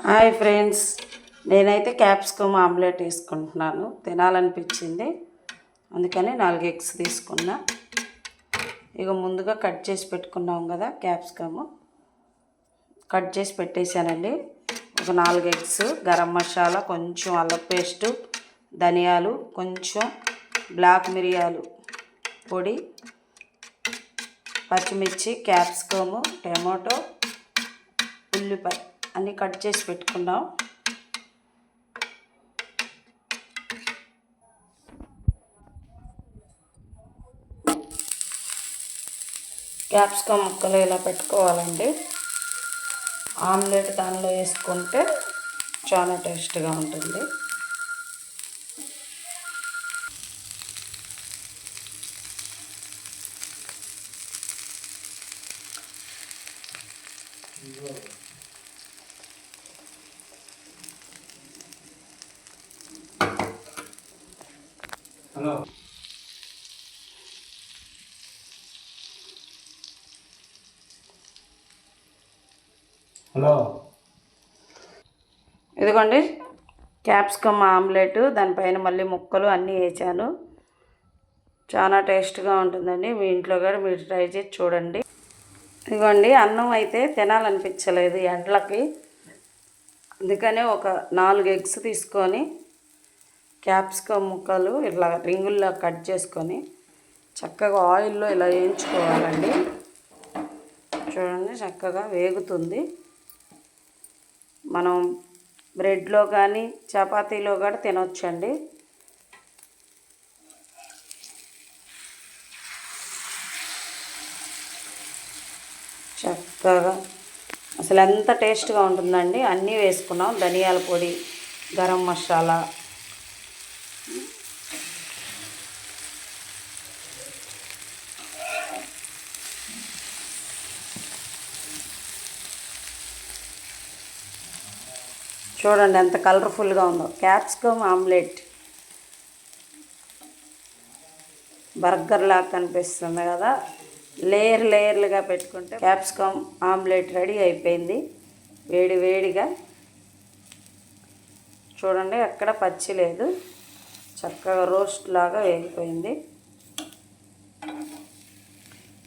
Hi friends, నేనైతే capsicum omelette వేసుకుంటున్నాను. తినాలనిపించింది, అందుకని 4 ఎగ్స్ తీసుకున్నా. ఇక ముందుగా కట్ చేసి పెట్టుకున్నాం కదా, క్యాప్సికమ్ కట్ చేసి పెట్టేశానండి. ఒక 4 ఎగ్స్, గరం మసాలా, కొంచెం అల్లం పేస్టు, ధనియాలు, కొంచెం బ్లాక్ మిరియాలు పొడి, పచ్చిమిర్చి, క్యాప్సికము, టమాటో, ఉల్లిపాయ అన్నీ కట్ చేసి పెట్టుకున్నాం. క్యాప్సికమ్ ముక్కలు ఇలా పెట్టుకోవాలండి. ఆమ్లెట్ దానిలో వేసుకుంటే చాలా టేస్ట్గా ఉంటుంది. హలో ఇదిగోండి క్యాప్సికమ్ ఆమ్లెట్, దానిపైన మళ్ళీ ముక్కలు అన్నీ వేసాను. చాలా టేస్ట్గా ఉంటుందండి. మీ ఇంట్లో కూడా మీరు ట్రై చేసి చూడండి. ఇదిగోండి, అన్నం అయితే తినాలనిపించలేదు ఎండలకి, అందుకనే ఒక 4 ఎగ్స్ తీసుకొని క్యాప్సికమ్ ముక్కలు ఇట్లా రింగుల్లో కట్ చేసుకొని చక్కగా ఆయిల్లో ఇలా వేయించుకోవాలండి. చూడండి, చక్కగా వేగుతుంది. మనం బ్రెడ్లో కానీ చపాతీలో కూడా తినొచ్చండి. చక్కగా అసలు ఎంత టేస్ట్గా ఉంటుందండి. అన్నీ వేసుకున్నాం, ధనియాల పొడి, గరం మసాలా, చూడండి ఎంత కలర్ఫుల్గా ఉందో. క్యాప్సికమ్ ఆమ్లెట్ బర్గర్ లాగా కనిపిస్తుంది కదా, లేయర్లుగా పెట్టుకుంటే క్యాప్సికమ్ ఆమ్లెట్ రెడీ అయిపోయింది. వేడి వేడిగా చూడండి, ఎక్కడ పచ్చి లేదు, చక్కగా రోస్ట్ లాగా వేగిపోయింది.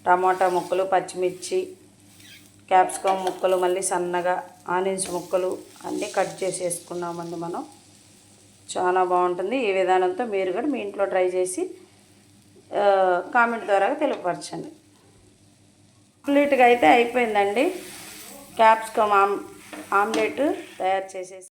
టమాటా ముక్కలు, పచ్చిమిర్చి, క్యాప్సికమ్ ముక్కలు, మళ్ళీ సన్నగా ఆనియన్స్ ముక్కలు అన్నీ కట్ చేసి వేసుకున్నామండి మనం. చాలా బాగుంటుంది. ఈ విధానంతో మీరు కూడా మీ ఇంట్లో ట్రై చేసి కామెంట్ ద్వారా తెలియపరచండి. కంప్లీట్గా అయితే అయిపోయిందండి. క్యాప్సికమ్ ఆమ్లెట్ తయారు చేసేసి